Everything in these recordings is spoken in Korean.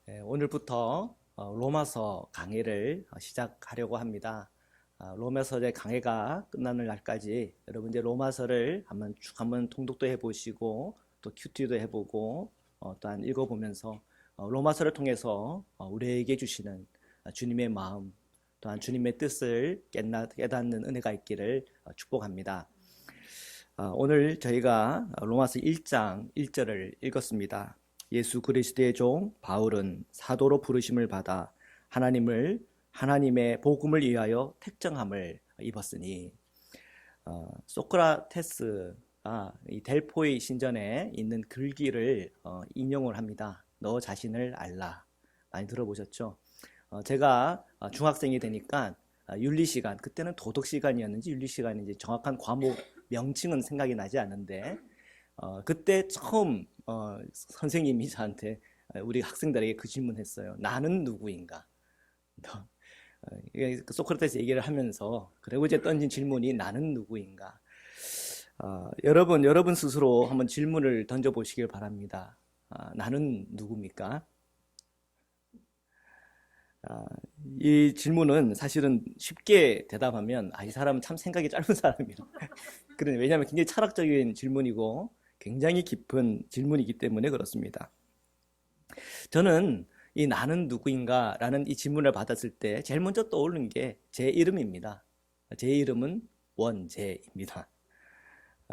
오늘부터 로마서 강의를 시작하려고 합니다. 로마서의 강의가 끝나는 날까지 여러분 이제 로마서를 한번 통독도 해보시고 또 큐티도 해보고 또한 읽어보면서 로마서를 통해서 우리에게 주시는 주님의 마음 또한 주님의 뜻을 깨닫는 은혜가 있기를 축복합니다. 오늘 저희가 로마서 1장 1절을 읽었습니다. 예수 그리스도의 종 바울은 사도로 부르심을 받아 하나님의 복음을 위하여 택정함을 입었으니, 소크라테스가 이 델포이 신전에 있는 글귀를 인용을 합니다. 너 자신을 알라. 많이 들어보셨죠? 제가 중학생이 되니까 윤리 시간, 그때는 도덕 시간이었는지 윤리 시간인지 정확한 과목 명칭은 생각이 나지 않는데, 그때 처음 선생님이 저한테 우리 학생들에게 그 질문했어요. 나는 누구인가? 소크라테스 얘기를 하면서 그리고 이제 던진 질문이 나는 누구인가? 여러분 스스로 한번 질문을 던져보시길 바랍니다. 나는 누굽니까? 이 질문은 사실은 쉽게 대답하면 이 사람은 참 생각이 짧은 사람이야. 왜냐하면 굉장히 철학적인 질문이고 굉장히 깊은 질문이기 때문에 그렇습니다. 저는 이 나는 누구인가 라는 이 질문을 받았을 때 제일 먼저 떠오르는 게 제 이름입니다. 제 이름은 원재입니다.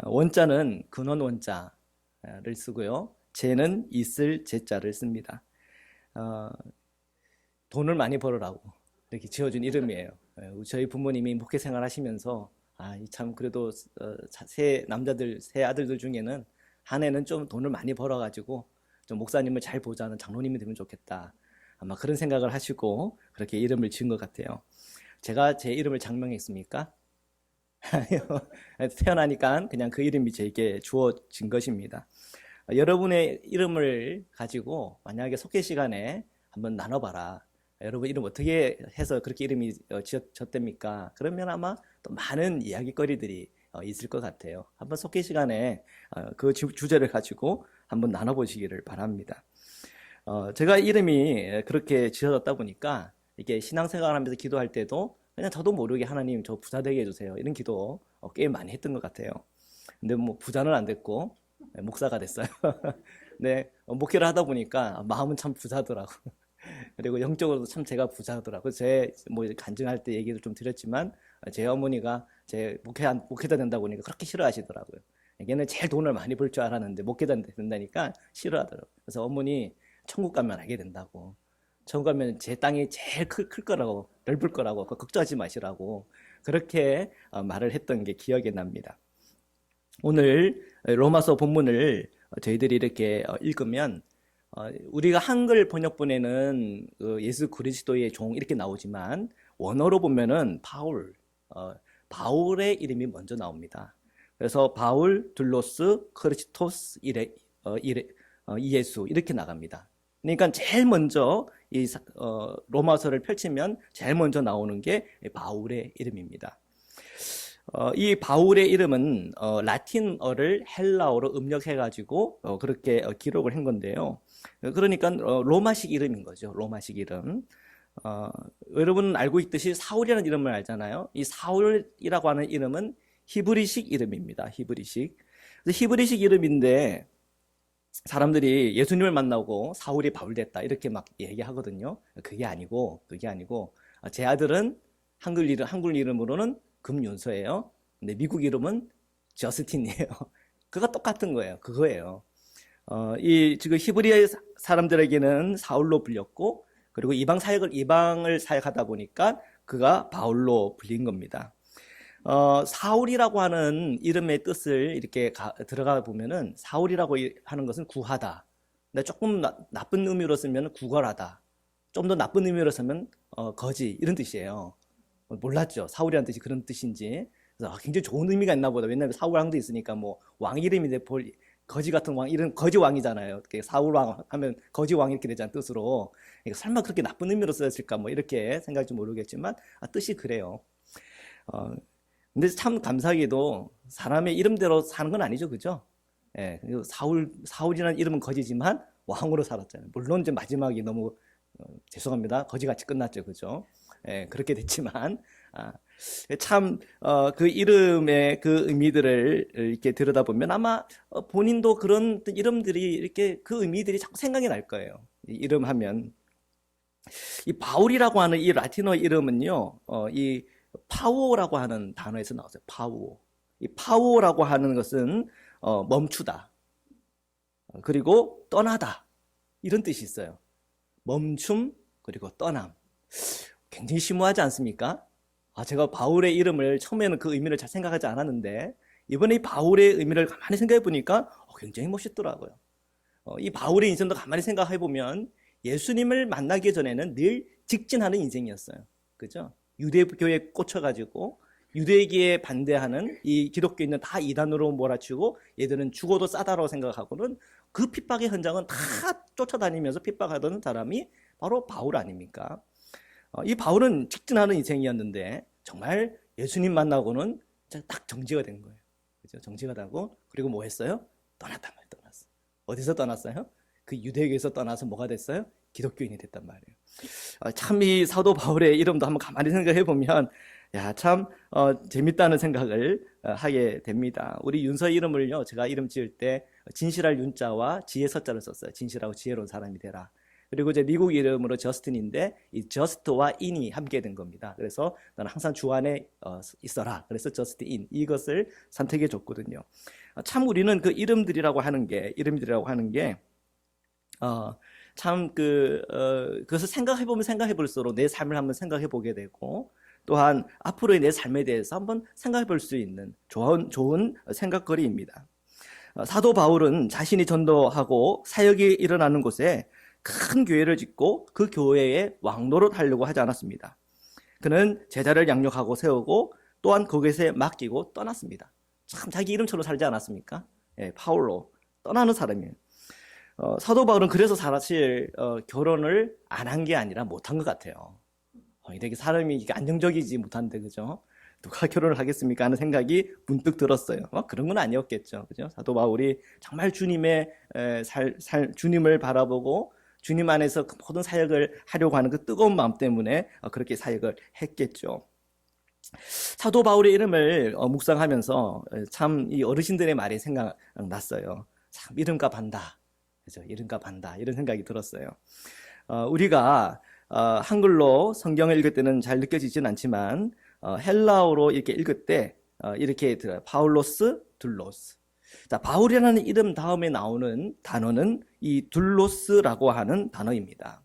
원자는 근원 원자를 쓰고요. 재는 있을 재자를 씁니다. 돈을 많이 벌으라고 이렇게 지어준 이름이에요. 저희 부모님이 목회 생활 하시면서 참 그래도 세 아들들 중에는 한 해는 좀 돈을 많이 벌어가지고 좀 목사님을 잘 보자는 장로님이 되면 좋겠다. 아마 그런 생각을 하시고 그렇게 이름을 지은 것 같아요. 제가 제 이름을 장명했습니까? 태어나니까 그냥 그 이름이 제게 주어진 것입니다. 여러분의 이름을 가지고 만약에 속회 시간에 한번 나눠봐라. 여러분 이름 어떻게 해서 그렇게 이름이 지었답니까? 그러면 아마 또 많은 이야기거리들이 있을 것 같아요. 한번 속회 시간에 그 주제를 가지고 한번 나눠보시기를 바랍니다. 제가 이름이 그렇게 지어졌다 보니까 이게 신앙생활 하면서 기도할 때도 그냥 저도 모르게 하나님 저 부자 되게 해주세요. 이런 기도 꽤 많이 했던 것 같아요. 근데 뭐 부자는 안 됐고 목사가 됐어요. 네, 목회를 하다 보니까 마음은 참 부자더라고. 그리고 영적으로도 참 제가 부자더라고요. 뭐 간증할 때 얘기도 좀 드렸지만 제 어머니가 제 목회자 된다고 하니까 그렇게 싫어하시더라고요. 얘는 제일 돈을 많이 벌 줄 알았는데 목회자 된다니까 싫어하더라고요. 그래서 어머니 천국 가면 알게 된다고. 천국 가면 제 땅이 제일 클 거라고, 넓을 거라고, 걱정하지 마시라고 그렇게 말을 했던 게 기억이 납니다. 오늘 로마서 본문을 저희들이 이렇게 읽으면 우리가 한글 번역본에는 예수 그리스도의 종 이렇게 나오지만 원어로 보면은 바울의 이름이 먼저 나옵니다. 그래서 바울, 둘로스, 크리스토스, 이예수 이렇게 나갑니다. 그러니까 제일 먼저 이 로마서를 펼치면 제일 먼저 나오는 게 바울의 이름입니다. 이 바울의 이름은 라틴어를 헬라어로 음력해가지고 그렇게 기록을 한 건데요. 그러니까 로마식 이름인 거죠. 로마식 이름. 여러분 알고 있듯이 사울이라는 이름을 알잖아요. 이 사울이라고 하는 이름은 히브리식 이름입니다. 히브리식. 그래서 히브리식 이름인데 사람들이 예수님을 만나고 사울이 바울 됐다 이렇게 막 얘기하거든요. 그게 아니고 제 아들은 한글 이름으로는 금윤서예요. 근데 미국 이름은 저스틴이에요. 그거 똑같은 거예요. 그거예요. 지금 히브리 사람들에게는 사울로 불렸고, 그리고 이방을 사역하다 보니까 그가 바울로 불린 겁니다. 사울이라고 하는 이름의 뜻을 이렇게 들어가 보면은 사울이라고 하는 것은 구하다. 근데 조금 나쁜 의미로 쓰면 구걸하다. 좀 더 나쁜 의미로 쓰면 거지 이런 뜻이에요. 몰랐죠. 사울이라는 뜻이 그런 뜻인지. 그래서 굉장히 좋은 의미가 있나 보다. 왜냐하면 사울 왕도 있으니까 뭐 왕 이름인데 거지 같은 왕 이런 거지 왕이잖아요. 사울 왕 하면 거지 왕 이렇게 되잖아요. 뜻으로. 설마 그렇게 나쁜 의미로 쓰였을까 뭐 이렇게 생각할지 모르겠지만 뜻이 그래요. 근데 참 감사하게도 사람의 이름대로 사는 건 아니죠, 그죠? 예, 사울이라는 이름은 거지지만 왕으로 살았잖아요. 물론 이제 마지막이 너무 죄송합니다. 거지같이 끝났죠, 그죠? 예, 그렇게 됐지만 참 그 이름의 그 의미들을 이렇게 들여다보면 아마 본인도 그런 이름들이 이렇게 그 의미들이 자꾸 생각이 날 거예요. 이 이름 하면 이 바울이라고 하는 이 라틴어 이름은요, 이 파오라고 하는 단어에서 나왔어요. 파오. 이 파오라고 하는 것은 멈추다. 그리고 떠나다. 이런 뜻이 있어요. 멈춤, 그리고 떠남. 굉장히 심오하지 않습니까? 제가 바울의 이름을 처음에는 그 의미를 잘 생각하지 않았는데, 이번에 이 바울의 의미를 가만히 생각해 보니까 굉장히 멋있더라고요. 이 바울의 인생도 가만히 생각해 보면 예수님을 만나기 전에는 늘 직진하는 인생이었어요. 그죠? 유대교에 꽂혀가지고 유대기에 반대하는 이 기독교인은 다 이단으로 몰아치고 얘들은 죽어도 싸다라고 생각하고는 그 핍박의 현장은 다 쫓아다니면서 핍박하던 사람이 바로 바울 아닙니까? 이 바울은 직진하는 인생이었는데 정말 예수님 만나고는 딱 정지가 된 거예요. 그죠? 정지가 되고 그리고 뭐 했어요? 떠났단 말이에요. 떠났어. 어디서 떠났어요? 그 유대교에서 떠나서 뭐가 됐어요? 기독교인이 됐단 말이에요. 참 이 사도 바울의 이름도 한번 가만히 생각해 보면 참 재밌다는 생각을 하게 됩니다. 우리 윤서 이름을요, 제가 이름 지을 때 진실할 윤자와 지혜 서자를 썼어요. 진실하고 지혜로운 사람이 되라. 그리고 이제 미국 이름으로 저스틴인데 이 저스트와 인이 함께 된 겁니다. 그래서 나는 항상 주 안에 있어라. 그래서 저스트인 이것을 선택해 줬거든요. 참 우리는 그 이름들이라고 하는 게 참 그것을 생각해 볼수록 내 삶을 한번 생각해 보게 되고 또한 앞으로의 내 삶에 대해서 한번 생각해 볼 수 있는 좋은 생각거리입니다. 사도 바울은 자신이 전도하고 사역이 일어나는 곳에 큰 교회를 짓고 그 교회에 왕노릇 하려고 하지 않았습니다. 그는 제자를 양육하고 세우고 또한 그것에 맡기고 떠났습니다. 참 자기 이름처럼 살지 않았습니까? 파울로 떠나는 사람이에요. 사도 바울은 그래서 사실 결혼을 안 한 게 아니라 못한 것 같아요. 이렇게 사람이 안정적이지 못한데 그죠? 누가 결혼을 하겠습니까? 하는 생각이 문득 들었어요. 그런 건 아니었겠죠. 그죠? 사도 바울이 정말 주님의 주님을 바라보고 주님 안에서 그 모든 사역을 하려고 하는 그 뜨거운 마음 때문에 그렇게 사역을 했겠죠. 사도 바울의 이름을 묵상하면서 참 이 어르신들의 말이 생각났어요. 참 이름값 한다. 그죠? 이름값 한다. 이런 생각이 들었어요. 우리가 한글로 성경을 읽을 때는 잘 느껴지진 않지만 헬라어로 이렇게 읽을 때 이렇게 들어요. 파울로스, 둘로스. 자, 바울이라는 이름 다음에 나오는 단어는 이 둘로스라고 하는 단어입니다.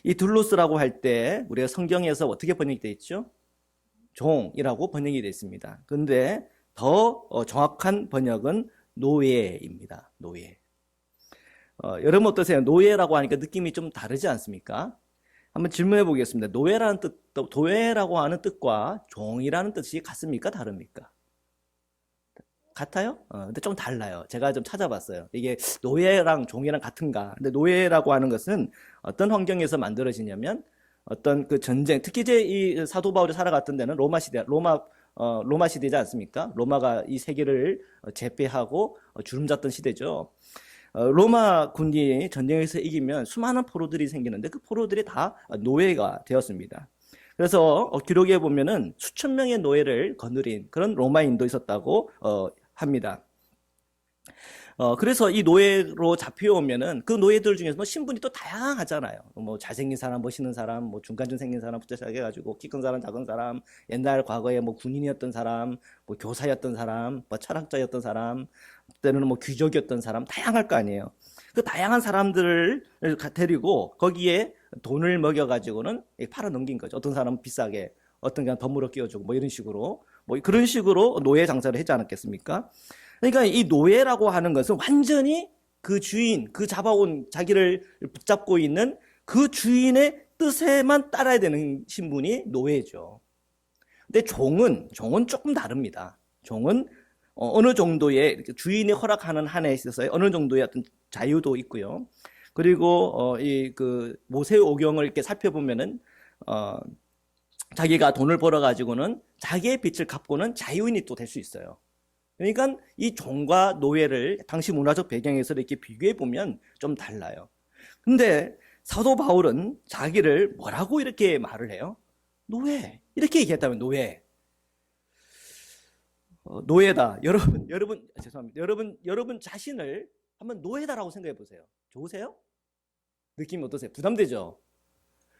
이 둘로스라고 할 때 우리가 성경에서 어떻게 번역되어 있죠? 종이라고 번역이 되어 있습니다. 그런데 더 정확한 번역은 노예입니다. 노예. 여러분 어떠세요? 노예라고 하니까 느낌이 좀 다르지 않습니까? 한번 질문해 보겠습니다. 노예라는 뜻, 노예라고 하는 뜻과 종이라는 뜻이 같습니까? 다릅니까? 같아요? 근데 좀 달라요. 제가 좀 찾아봤어요. 이게 노예랑 종이랑 같은가? 근데 노예라고 하는 것은 어떤 환경에서 만들어지냐면 어떤 그 전쟁, 특히 이제 이 사도 바울이 살아갔던 데는 로마 시대지 않습니까? 로마가 이 세계를 제패하고 주름잡던 시대죠. 로마 군이 전쟁에서 이기면 수많은 포로들이 생기는데 그 포로들이 다 노예가 되었습니다. 그래서 기록에 보면은 수천 명의 노예를 거느린 그런 로마인도 있었다고 합니다. 그래서 이 노예로 잡혀오면은 그 노예들 중에서 뭐 신분이 또 다양하잖아요. 뭐 잘생긴 사람, 멋있는 사람, 뭐 중간쯤 생긴 사람부터 시작해가지고 키 큰 사람, 작은 사람, 옛날 과거에 뭐 군인이었던 사람, 뭐 교사였던 사람, 뭐 철학자였던 사람, 때는 뭐 귀족이었던 사람, 다양할 거 아니에요. 그 다양한 사람들을 데리고 거기에 돈을 먹여가지고는 팔아 넘긴 거죠. 어떤 사람은 비싸게, 어떤 그냥 덤으로 끼워주고 뭐 이런 식으로, 뭐 그런 식으로 노예 장사를 했지 않았겠습니까? 그러니까 이 노예라고 하는 것은 완전히 그 주인, 그 잡아온 자기를 붙잡고 있는 그 주인의 뜻에만 따라야 되는 신분이 노예죠. 근데 종은 조금 다릅니다. 종은 어느 정도의 주인이 허락하는 한에 있어서 어느 정도의 어떤 자유도 있고요. 그리고 이 그 모세오경을 이렇게 살펴보면은 자기가 돈을 벌어 가지고는 자기의 빚을 갚고는 자유인이 또 될 수 있어요. 그러니까 이 종과 노예를 당시 문화적 배경에서 이렇게 비교해 보면 좀 달라요. 근데 사도 바울은 자기를 뭐라고 이렇게 말을 해요? 노예. 이렇게 얘기했다면 노예. 노예다. 죄송합니다. 여러분 자신을 한번 노예다라고 생각해 보세요. 좋으세요? 느낌이 어떠세요? 부담되죠?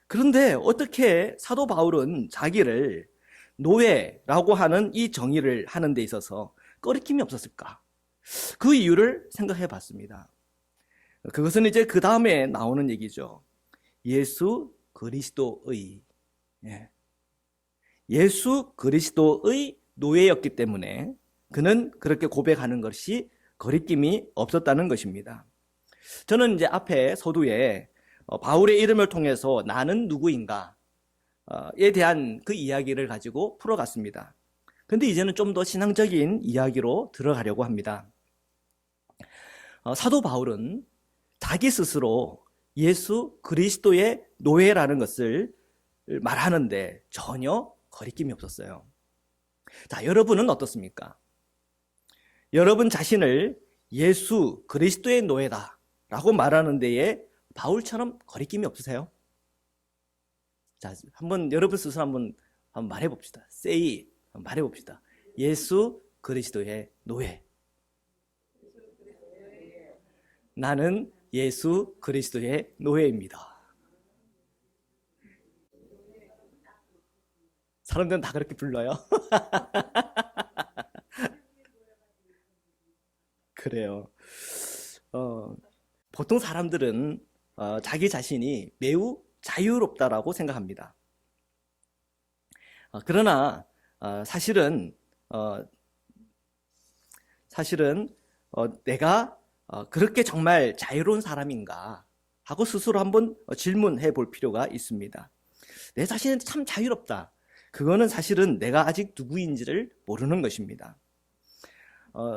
그런데 어떻게 사도 바울은 자기를 노예라고 하는 이 정의를 하는 데 있어서 꺼리낌이 없었을까? 그 이유를 생각해 봤습니다. 그것은 이제 그 다음에 나오는 얘기죠. 예수 그리스도의, 예수 그리스도의 노예였기 때문에 그는 그렇게 고백하는 것이 거리낌이 없었다는 것입니다. 저는 이제 앞에 서두에 바울의 이름을 통해서 나는 누구인가에 대한 그 이야기를 가지고 풀어갔습니다. 근데 이제는 좀 더 신앙적인 이야기로 들어가려고 합니다. 사도 바울은 자기 스스로 예수 그리스도의 노예라는 것을 말하는데 전혀 거리낌이 없었어요. 자, 여러분은 어떻습니까? 여러분 자신을 예수 그리스도의 노예다 라고 말하는 데에 바울처럼 거리낌이 없으세요? 자, 한번 여러분 스스로 한번 말해봅시다. say, 말해봅시다. 예수 그리스도의 노예. 나는 예수 그리스도의 노예입니다. 사람들은 다 그렇게 불러요. 그래요. 보통 사람들은 자기 자신이 매우 자유롭다라고 생각합니다. 그러나 사실은 내가 그렇게 정말 자유로운 사람인가 하고 스스로 한번 질문해 볼 필요가 있습니다. 내 자신은 참 자유롭다. 그거는 사실은 내가 아직 누구인지를 모르는 것입니다.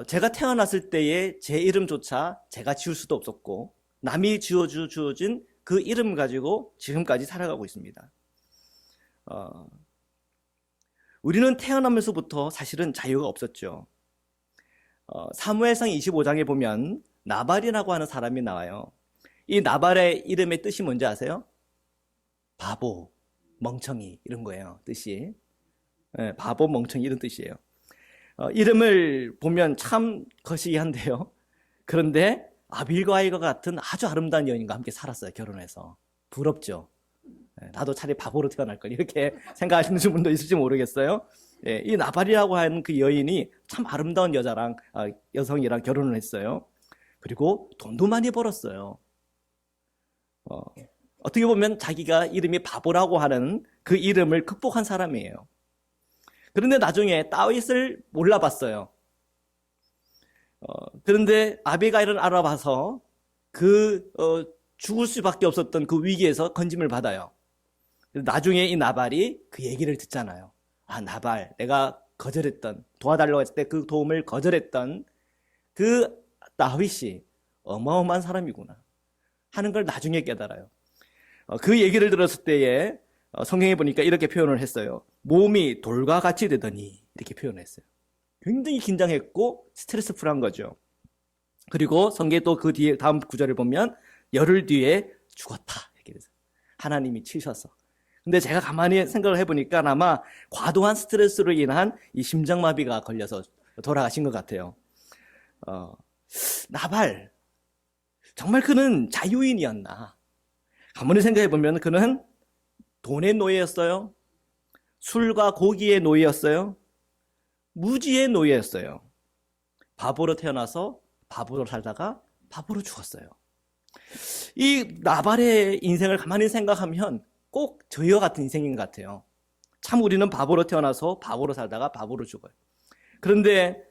제가 태어났을 때의 제 이름조차 제가 지을 수도 없었고 남이 주어진 그 이름 가지고 지금까지 살아가고 있습니다. 우리는 태어나면서부터 사실은 자유가 없었죠. 사무엘상 25장에 보면 나발이라고 하는 사람이 나와요. 이 나발의 이름의 뜻이 뭔지 아세요? 바보, 멍청이 이런 거예요. 뜻이. 바보, 멍청이 이런 뜻이에요. 이름을 보면 참 거시기한데요. 그런데 아빌과일과 같은 아주 아름다운 여인과 함께 살았어요. 결혼해서. 부럽죠. 나도 차라리 바보로 태어날 걸 이렇게 생각하시는 분도 있을지 모르겠어요. 이 나발이라고 하는 그 여인이 참 아름다운 여성이랑 결혼을 했어요. 그리고 돈도 많이 벌었어요. 어떻게 보면 자기가 이름이 바보라고 하는 그 이름을 극복한 사람이에요. 그런데 나중에 다윗을 몰라봤어요. 그런데 아비가일을 알아봐서 죽을 수밖에 없었던 그 위기에서 건짐을 받아요. 나중에 이 나발이 그 얘기를 듣잖아요. 아, 나발, 내가 도와달라고 했을 때 그 도움을 거절했던 그 다윗이 어마어마한 사람이구나 하는 걸 나중에 깨달아요. 그 얘기를 들었을 때에 성경에 보니까 이렇게 표현을 했어요. 몸이 돌과 같이 되더니 이렇게 표현했어요. 굉장히 긴장했고 스트레스 풀한 거죠. 그리고 성경에 또 그 뒤에 다음 구절을 보면 열흘 뒤에 죽었다 이렇게 돼서 하나님이 치셔서. 근데 제가 가만히 생각을 해보니까 아마 과도한 스트레스로 인한 이 심장마비가 걸려서 돌아가신 것 같아요. 나발, 정말 그는 자유인이었나? 가만히 생각해보면 그는 돈의 노예였어요? 술과 고기의 노예였어요? 무지의 노예였어요. 바보로 태어나서 바보로 살다가 바보로 죽었어요. 이 나발의 인생을 가만히 생각하면 꼭 저희와 같은 인생인 것 같아요. 참 우리는 바보로 태어나서 바보로 살다가 바보로 죽어요. 그런데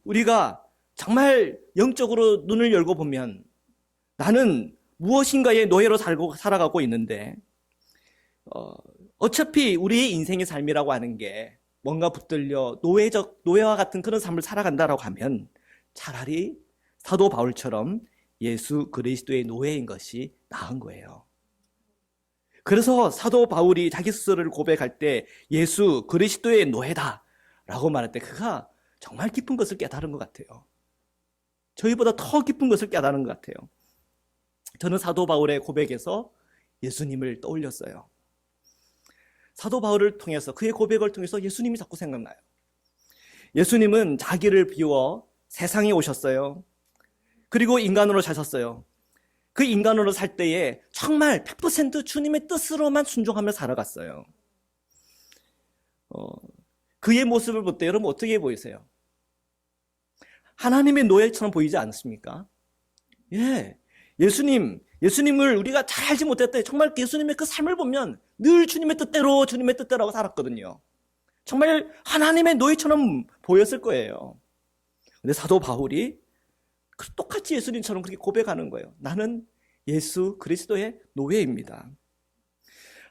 우리가 정말 영적으로 눈을 열고 보면 나는 무엇인가의 노예로 살아가고 있는데 어차피 우리의 인생의 삶이라고 하는 게 뭔가 붙들려 노예와 같은 그런 삶을 살아간다라고 하면 차라리 사도 바울처럼 예수 그리스도의 노예인 것이 나은 거예요. 그래서 사도 바울이 자기 스스로를 고백할 때 예수 그리스도의 노예다 라고 말할 때 그가 정말 깊은 것을 깨달은 것 같아요. 저희보다 더 깊은 것을 깨달은 것 같아요. 저는 사도 바울의 고백에서 예수님을 떠올렸어요. 사도 바울을 통해서, 그의 고백을 통해서 예수님이 자꾸 생각나요. 예수님은 자기를 비워 세상에 오셨어요. 그리고 인간으로 사셨어요. 그 인간으로 살 때에 정말 100% 주님의 뜻으로만 순종하며 살아갔어요. 그의 모습을 볼 때 여러분 어떻게 보이세요? 하나님의 노예처럼 보이지 않습니까? 예, 예수님을 우리가 잘 알지 못했대. 정말 예수님의 그 삶을 보면 늘 주님의 뜻대로 하고 살았거든요. 정말 하나님의 노예처럼 보였을 거예요. 근데 사도 바울이 똑같이 예수님처럼 그렇게 고백하는 거예요. 나는 예수 그리스도의 노예입니다.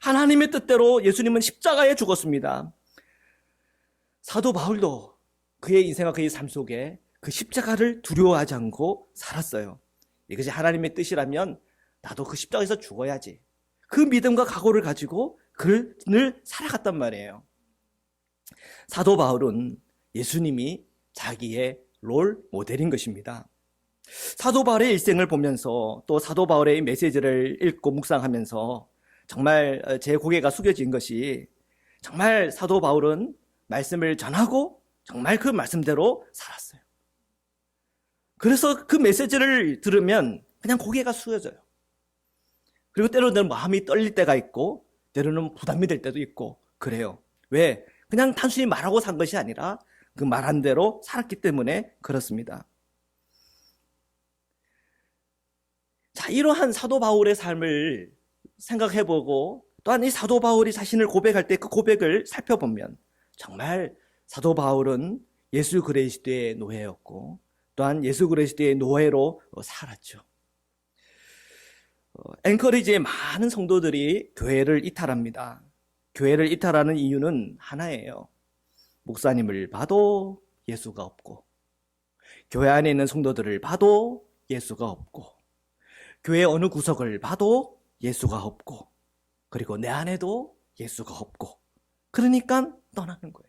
하나님의 뜻대로 예수님은 십자가에 죽었습니다. 사도 바울도 그의 인생과 그의 삶 속에 그 십자가를 두려워하지 않고 살았어요. 이것이 하나님의 뜻이라면 나도 그 십자가에서 죽어야지. 그 믿음과 각오를 가지고 늘 살아갔단 말이에요. 사도 바울은 예수님이 자기의 롤 모델인 것입니다. 사도 바울의 일생을 보면서 또 사도 바울의 메시지를 읽고 묵상하면서 정말 제 고개가 숙여진 것이, 정말 사도 바울은 말씀을 전하고 정말 그 말씀대로 살았어요. 그래서 그 메시지를 들으면 그냥 고개가 숙여져요. 그리고 때로는 마음이 떨릴 때가 있고 때로는 부담이 될 때도 있고 그래요. 왜? 그냥 단순히 말하고 산 것이 아니라 그 말한 대로 살았기 때문에 그렇습니다. 자, 이러한 사도 바울의 삶을 생각해보고 또한 이 사도 바울이 자신을 고백할 때 그 고백을 살펴보면 정말 사도 바울은 예수 그리스도의 노예였고 또한 예수 그리스도의 노예로 살았죠. 앵커리지의 많은 성도들이 교회를 이탈합니다. 교회를 이탈하는 이유는 하나예요. 목사님을 봐도 예수가 없고, 교회 안에 있는 성도들을 봐도 예수가 없고, 교회 어느 구석을 봐도 예수가 없고, 그리고 내 안에도 예수가 없고, 그러니까 떠나는 거예요.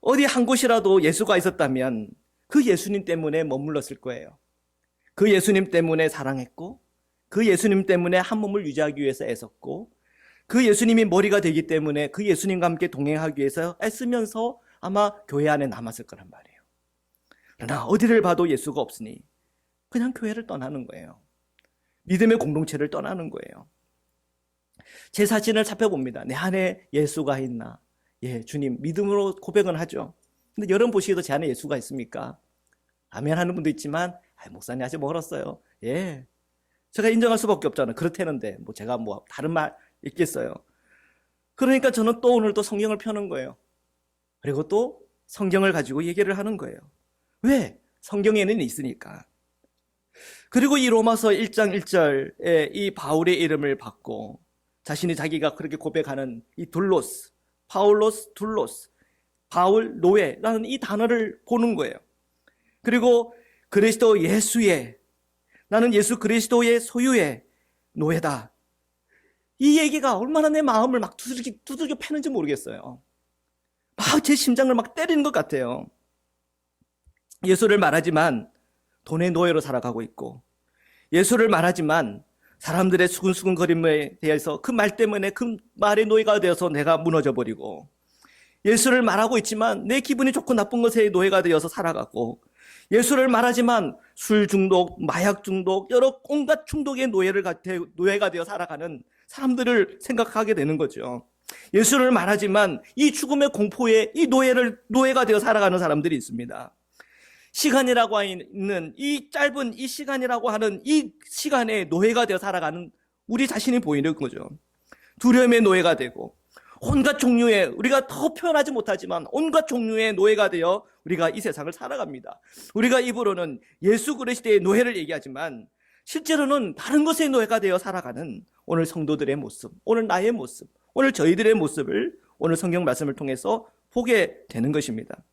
어디 한 곳이라도 예수가 있었다면 그 예수님 때문에 머물렀을 거예요. 그 예수님 때문에 사랑했고, 그 예수님 때문에 한 몸을 유지하기 위해서 애썼고, 그 예수님이 머리가 되기 때문에 그 예수님과 함께 동행하기 위해서 애쓰면서 아마 교회 안에 남았을 거란 말이에요. 그러나 어디를 봐도 예수가 없으니 그냥 교회를 떠나는 거예요. 믿음의 공동체를 떠나는 거예요. 제 자신을 살펴봅니다. 내 안에 예수가 있나? 예, 주님, 믿음으로 고백은 하죠. 근데 여러분 보시기에도 제 안에 예수가 있습니까? 아멘 하는 분도 있지만, 목사님 아직 멀었어요. 예. 제가 인정할 수밖에 없잖아요. 그렇다는데, 제가 다른 말 있겠어요. 그러니까 저는 또 오늘 또 성경을 펴는 거예요. 그리고 또 성경을 가지고 얘기를 하는 거예요. 왜? 성경에는 있으니까. 그리고 이 로마서 1장 1절에 이 바울의 이름을 받고 자기가 그렇게 고백하는 이 둘로스, 파울로스 둘로스, 바울 노예라는 이 단어를 보는 거예요. 그리고 그리스도 예수의, 나는 예수 그리스도의 소유의 노예다. 이 얘기가 얼마나 내 마음을 막 두들겨 패는지 모르겠어요. 막 제 심장을 막 때리는 것 같아요. 예수를 말하지만 돈의 노예로 살아가고 있고, 예수를 말하지만 사람들의 수근수근거림에 대해서 그 말 때문에 그 말의 노예가 되어서 내가 무너져 버리고, 예수를 말하고 있지만 내 기분이 좋고 나쁜 것에 노예가 되어서 살아가고, 예수를 말하지만 술 중독, 마약 중독, 여러 온갖 중독의 노예가 되어 살아가는 사람들을 생각하게 되는 거죠. 예수를 말하지만 이 죽음의 공포에 이 노예가 되어 살아가는 사람들이 있습니다. 시간이라고 하는 이 짧은 이 시간이라고 하는 이 시간에 노예가 되어 살아가는 우리 자신이 보이는 거죠. 두려움의 노예가 되고 온갖 종류의, 우리가 더 표현하지 못하지만 온갖 종류의 노예가 되어 우리가 이 세상을 살아갑니다. 우리가 입으로는 예수 그리스도의 노예를 얘기하지만 실제로는 다른 것의 노예가 되어 살아가는 오늘 성도들의 모습, 오늘 나의 모습, 오늘 저희들의 모습을 오늘 성경 말씀을 통해서 보게 되는 것입니다.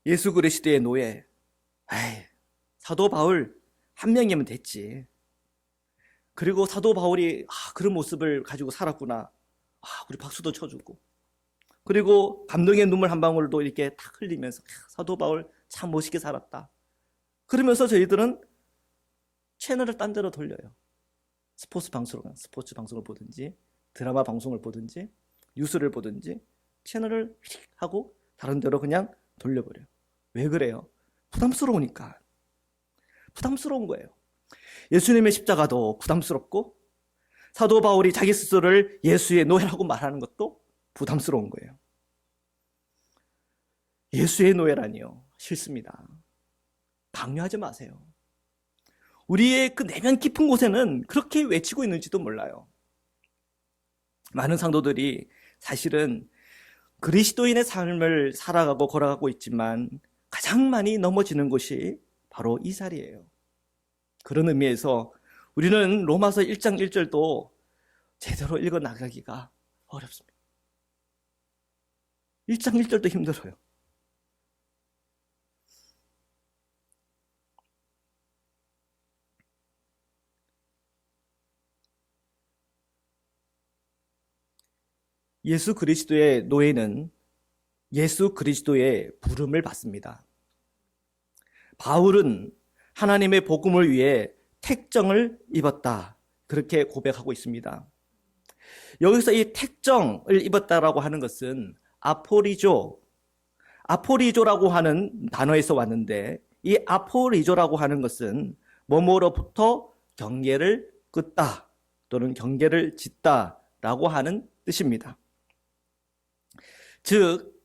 예수 그리스도의 노예, 사도 바울 한 명이면 됐지. 그리고 사도 바울이 그런 모습을 가지고 살았구나. 우리 박수도 쳐주고. 그리고 감동의 눈물 한 방울도 이렇게 탁 흘리면서 사도 바울 참 멋있게 살았다. 그러면서 저희들은 채널을 딴 데로 돌려요. 스포츠 방송을 보든지, 드라마 방송을 보든지, 뉴스를 보든지, 채널을 휙 하고 다른 데로 그냥 돌려버려요. 왜 그래요? 부담스러우니까. 부담스러운 거예요. 예수님의 십자가도 부담스럽고, 사도 바울이 자기 스스로를 예수의 노예라고 말하는 것도 부담스러운 거예요. 예수의 노예라니요. 싫습니다. 강요하지 마세요. 우리의 그 내면 깊은 곳에는 그렇게 외치고 있는지도 몰라요. 많은 상도들이 사실은 그리스도인의 삶을 살아가고 걸어가고 있지만 가장 많이 넘어지는 곳이 바로 이 자리예요. 그런 의미에서 우리는 로마서 1장 1절도 제대로 읽어 나가기가 어렵습니다. 1장 1절도 힘들어요. 예수 그리스도의 노예는 예수 그리스도의 부름을 받습니다. 바울은 하나님의 복음을 위해 택정을 입었다. 그렇게 고백하고 있습니다. 여기서 이 택정을 입었다라고 하는 것은 아포리조라고 하는 단어에서 왔는데, 이 아포리조라고 하는 것은 뭐뭐로부터 경계를 끊다 또는 경계를 짓다라고 하는 뜻입니다. 즉,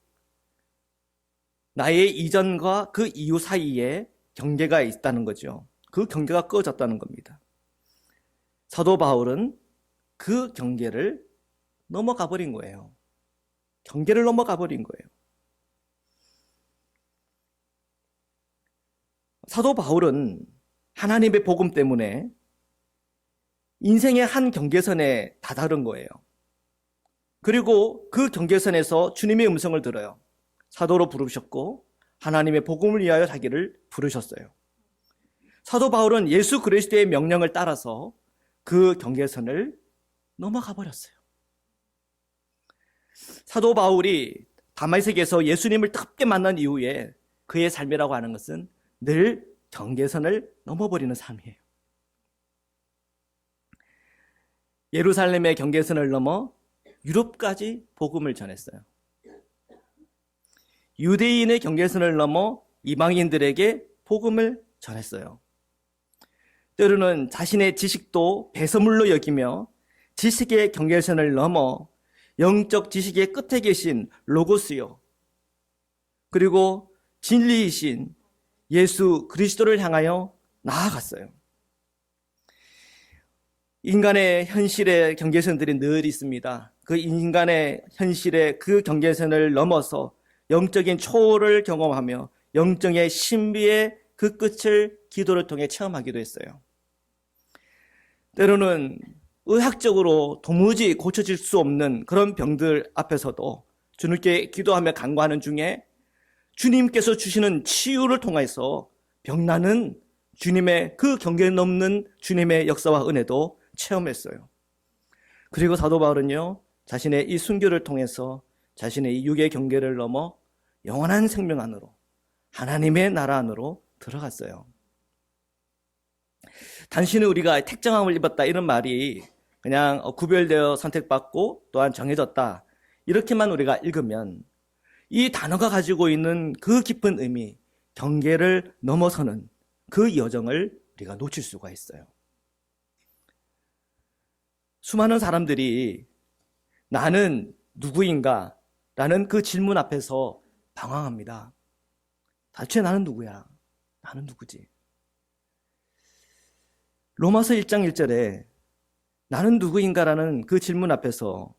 나의 이전과 그 이후 사이에 경계가 있다는 거죠. 그 경계가 끊어졌다는 겁니다. 사도 바울은 그 경계를 넘어가 버린 거예요. 경계를 넘어가 버린 거예요. 사도 바울은 하나님의 복음 때문에 인생의 한 경계선에 다다른 거예요. 그리고 그 경계선에서 주님의 음성을 들어요. 사도로 부르셨고 하나님의 복음을 위하여 자기를 부르셨어요. 사도 바울은 예수 그리스도의 명령을 따라서 그 경계선을 넘어가 버렸어요. 사도 바울이 다메섹에서 예수님을 뜨겁게 만난 이후에 그의 삶이라고 하는 것은 늘 경계선을 넘어버리는 삶이에요. 예루살렘의 경계선을 넘어 유럽까지 복음을 전했어요. 유대인의 경계선을 넘어 이방인들에게 복음을 전했어요. 때로는 자신의 지식도 배설물로 여기며 지식의 경계선을 넘어 영적 지식의 끝에 계신 로고스요, 그리고 진리이신 예수 그리스도를 향하여 나아갔어요. 인간의 현실의 경계선들이 늘 있습니다. 그 인간의 현실의 그 경계선을 넘어서 영적인 초월을 경험하며 영적의 신비의 그 끝을 기도를 통해 체험하기도 했어요. 때로는 의학적으로 도무지 고쳐질 수 없는 그런 병들 앞에서도 주님께 기도하며 간구하는 중에 주님께서 주시는 치유를 통해서 병나는 주님의 그 경계 넘는 주님의 역사와 은혜도 체험했어요. 그리고 사도 바울은요, 자신의 이 순교를 통해서 자신의 이 육의 경계를 넘어 영원한 생명 안으로, 하나님의 나라 안으로 들어갔어요. 단순히 우리가 택정함을 입었다 이런 말이 그냥 구별되어 선택받고 또한 정해졌다 이렇게만 우리가 읽으면 이 단어가 가지고 있는 그 깊은 의미, 경계를 넘어서는 그 여정을 우리가 놓칠 수가 있어요. 수많은 사람들이 나는 누구인가? 라는 그 질문 앞에서 방황합니다. 도대체 나는 누구야? 나는 누구지? 로마서 1장 1절에 나는 누구인가라는 그 질문 앞에서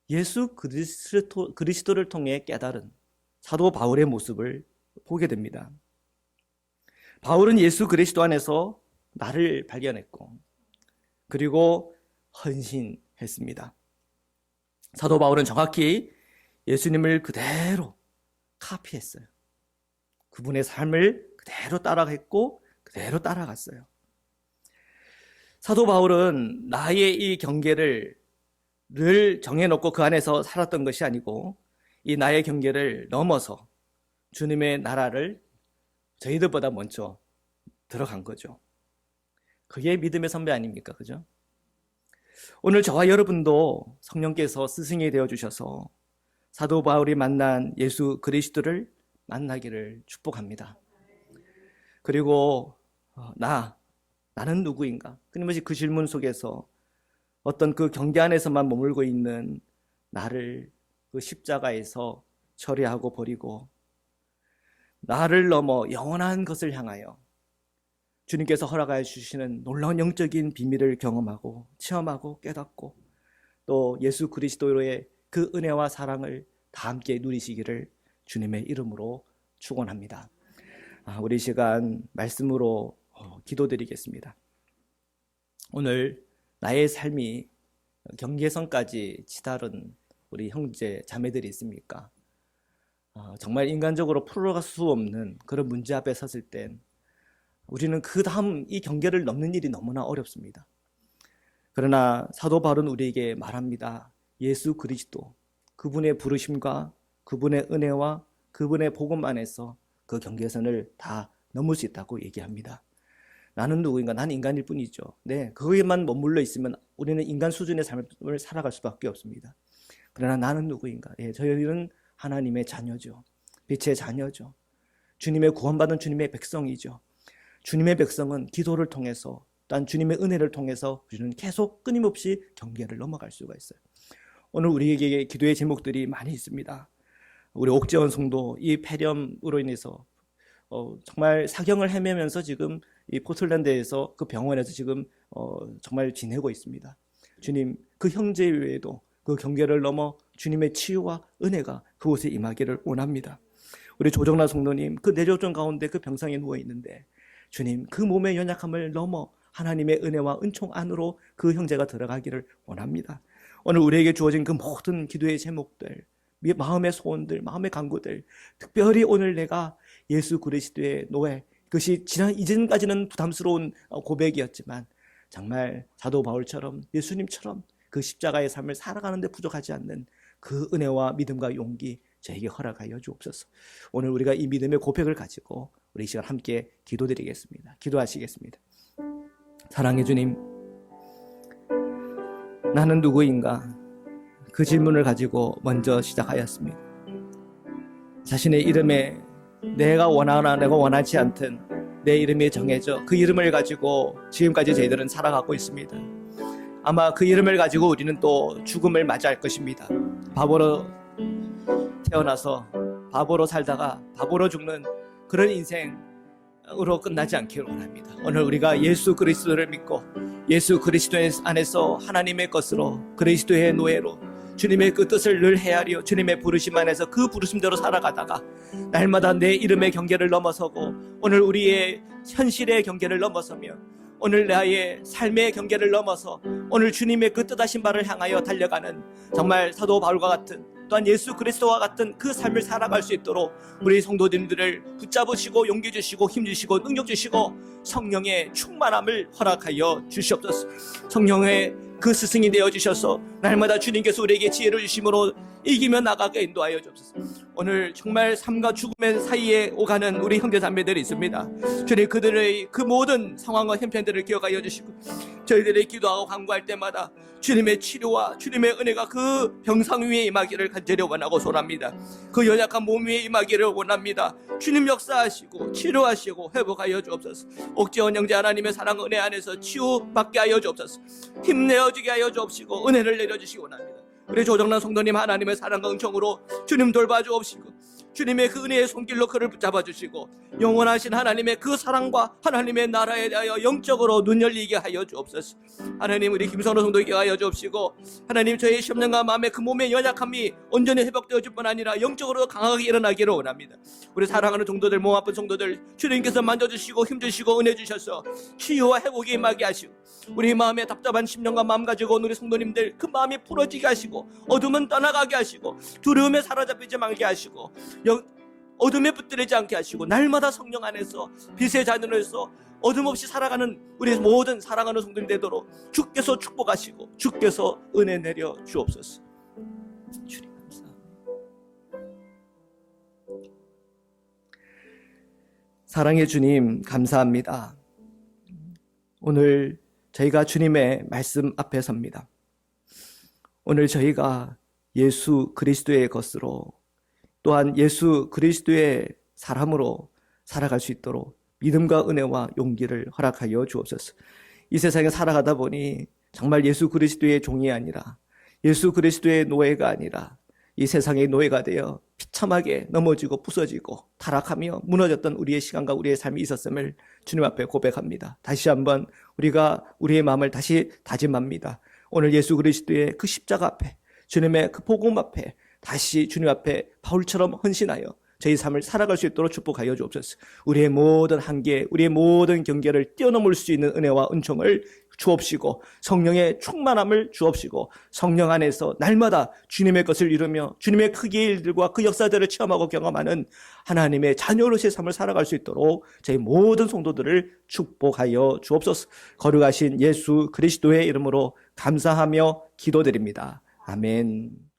예수 그리스도를 통해 깨달은 사도 바울의 모습을 보게 됩니다. 바울은 예수 그리스도 안에서 나를 발견했고 그리고 헌신했습니다. 사도 바울은 정확히 예수님을 그대로 카피했어요. 그분의 삶을 그대로 따라했고 그대로 따라갔어요. 사도 바울은 나의 이 경계를 늘 정해놓고 그 안에서 살았던 것이 아니고 이 나의 경계를 넘어서 주님의 나라를 저희들보다 먼저 들어간 거죠. 그게 믿음의 선배 아닙니까? 그죠? 오늘 저와 여러분도 성령께서 스승이 되어주셔서 사도 바울이 만난 예수 그리스도를 만나기를 축복합니다. 그리고 나는 누구인가? 끊임없이 그 질문 속에서 어떤 그 경계 안에서만 머물고 있는 나를 그 십자가에서 처리하고 버리고 나를 넘어 영원한 것을 향하여 주님께서 허락하여 주시는 놀라운 영적인 비밀을 경험하고 체험하고 깨닫고 또 예수 그리스도의 그 은혜와 사랑을 다 함께 누리시기를 주님의 이름으로 축원합니다. 우리 시간 말씀으로 기도드리겠습니다. 오늘 나의 삶이 경계선까지 치달은 우리 형제 자매들이 있습니까? 정말 인간적으로 풀어갈 수 없는 그런 문제 앞에 섰을 땐 우리는 그 다음 이 경계를 넘는 일이 너무나 어렵습니다. 그러나 사도 바울은 우리에게 말합니다. 예수 그리스도, 그분의 부르심과 그분의 은혜와 그분의 복음 안에서 그 경계선을 다 넘을 수 있다고 얘기합니다. 나는 누구인가? 나는 인간일 뿐이죠. 네, 거기에만 머물러 있으면 우리는 인간 수준의 삶을 살아갈 수밖에 없습니다. 그러나 나는 누구인가? 저희는 하나님의 자녀죠. 빛의 자녀죠. 주님의 구원받은 주님의 백성이죠. 주님의 백성은 기도를 통해서 또한 주님의 은혜를 통해서 우리는 계속 끊임없이 경계를 넘어갈 수가 있어요. 오늘 우리에게 기도의 제목들이 많이 있습니다. 우리 옥재원 성도 이 폐렴으로 인해서 정말 사경을 헤매면서 지금 이 포틀랜드에서 그 병원에서 지금 정말 지내고 있습니다. 주님, 그 형제 외에도 그 경계를 넘어 주님의 치유와 은혜가 그곳에 임하기를 원합니다. 우리 조정란 성도님, 그 뇌졸중 가운데 그 병상에 누워 있는데 주님, 그 몸의 연약함을 넘어 하나님의 은혜와 은총 안으로 그 형제가 들어가기를 원합니다. 오늘 우리에게 주어진 그 모든 기도의 제목들, 마음의 소원들, 마음의 간구들, 특별히 오늘 내가 예수 그리스도의 노예, 그것이 이전까지는 부담스러운 고백이었지만 정말 사도 바울처럼 예수님처럼 그 십자가의 삶을 살아가는 데 부족하지 않는 그 은혜와 믿음과 용기 저에게 허락하여 주옵소서. 오늘 우리가 이 믿음의 고백을 가지고 우리 이 시간 함께 기도드리겠습니다. 기도하시겠습니다. 사랑의 주님, 나는 누구인가? 그 질문을 가지고 먼저 시작하였습니다. 자신의 이름에 내가 원하나 내가 원하지 않든 내 이름이 정해져 그 이름을 가지고 지금까지 저희들은 살아가고 있습니다. 아마 그 이름을 가지고 우리는 또 죽음을 맞이할 것입니다. 바보로 태어나서 바보로 살다가 바보로 죽는 그런 인생으로 끝나지 않기를 원합니다. 오늘 우리가 예수 그리스도를 믿고 예수 그리스도 안에서 하나님의 것으로 그리스도의 노예로 주님의 그 뜻을 늘 헤아려 주님의 부르심 안에서 그 부르심대로 살아가다가 날마다 내 이름의 경계를 넘어서고 오늘 우리의 현실의 경계를 넘어서며 오늘 나의 삶의 경계를 넘어서 오늘 주님의 그 뜻하신 바를 향하여 달려가는 정말 사도 바울과 같은 또한 예수 그리스도와 같은 그 삶을 살아갈 수 있도록 우리 성도님들을 붙잡으시고 용기 주시고 힘 주시고 능력 주시고 성령의 충만함을 허락하여 주시옵소서. 성령의 그 스승이 되어주셔서 날마다 주님께서 우리에게 지혜를 주심으로 이기며 나가게 인도하여 주옵소서. 오늘 정말 삶과 죽음의 사이에 오가는 우리 형제 자매들이 있습니다. 주님, 그들의 그 모든 상황과 형편들을 기억하여 주시고 저희들이 기도하고 간구할 때마다 주님의 치료와 주님의 은혜가 그 병상 위에 임하기를 간절히 원하고 소원합니다. 그 연약한 몸 위에 임하기를 원합니다. 주님 역사하시고 치료하시고 회복하여 주옵소서. 옥재원 형제 하나님의 사랑 은혜 안에서 치유받게 하여 주옵소서. 힘내어지게 하여 주옵시고 은혜를 내려주시기 원합니다. 우리 조정란 성도님 하나님의 사랑과 은총으로 주님 돌봐주옵시고 주님의 그 은혜의 손길로 그를 붙잡아주시고 영원하신 하나님의 그 사랑과 하나님의 나라에 대하여 영적으로 눈 열리게 하여 주옵소서. 하나님, 우리 김선호 성도에게 하여 주옵시고 하나님, 저의 심령과 마음의 그 몸의 연약함이 온전히 회복되어질 뿐 아니라 영적으로 강하게 일어나기를 원합니다. 우리 사랑하는 성도들, 몸 아픈 성도들 주님께서 만져주시고 힘주시고 은혜 주셔서 치유와 회복이 임하게 하시고 우리 마음에 답답한 심령과 마음 가지고 온 우리 성도님들 그 마음이 풀어지게 하시고 어둠은 떠나가게 하시고 두려움에 사로잡히지 말게 하시고 어둠에 붙들리지 않게 하시고 날마다 성령 안에서 빛의 자녀로서 어둠 없이 살아가는 우리 모든 사랑하는 성도님 되도록 주께서 축복하시고 주께서 은혜 내려 주옵소서. 주님 감사합니다. 사랑의 주님 감사합니다. 오늘 저희가 주님의 말씀 앞에 섭니다. 오늘 저희가 예수 그리스도의 것으로 또한 예수 그리스도의 사람으로 살아갈 수 있도록 믿음과 은혜와 용기를 허락하여 주옵소서. 이 세상에 살아가다 보니 정말 예수 그리스도의 종이 아니라 예수 그리스도의 노예가 아니라 이 세상의 노예가 되어 비참하게 넘어지고 부서지고 타락하며 무너졌던 우리의 시간과 우리의 삶이 있었음을 주님 앞에 고백합니다. 다시 한번 우리가 우리의 마음을 다시 다짐합니다. 오늘 예수 그리스도의 그 십자가 앞에 주님의 그 복음 앞에 다시 주님 앞에 바울처럼 헌신하여 저희 삶을 살아갈 수 있도록 축복하여 주옵소서. 우리의 모든 한계, 우리의 모든 경계를 뛰어넘을 수 있는 은혜와 은총을 주옵시고 성령의 충만함을 주옵시고 성령 안에서 날마다 주님의 것을 이루며 주님의 크기의 일들과 그 역사들을 체험하고 경험하는 하나님의 자녀로서의 삶을 살아갈 수 있도록 저희 모든 성도들을 축복하여 주옵소서. 거룩하신 예수 그리스도의 이름으로 감사하며 기도드립니다. 아멘.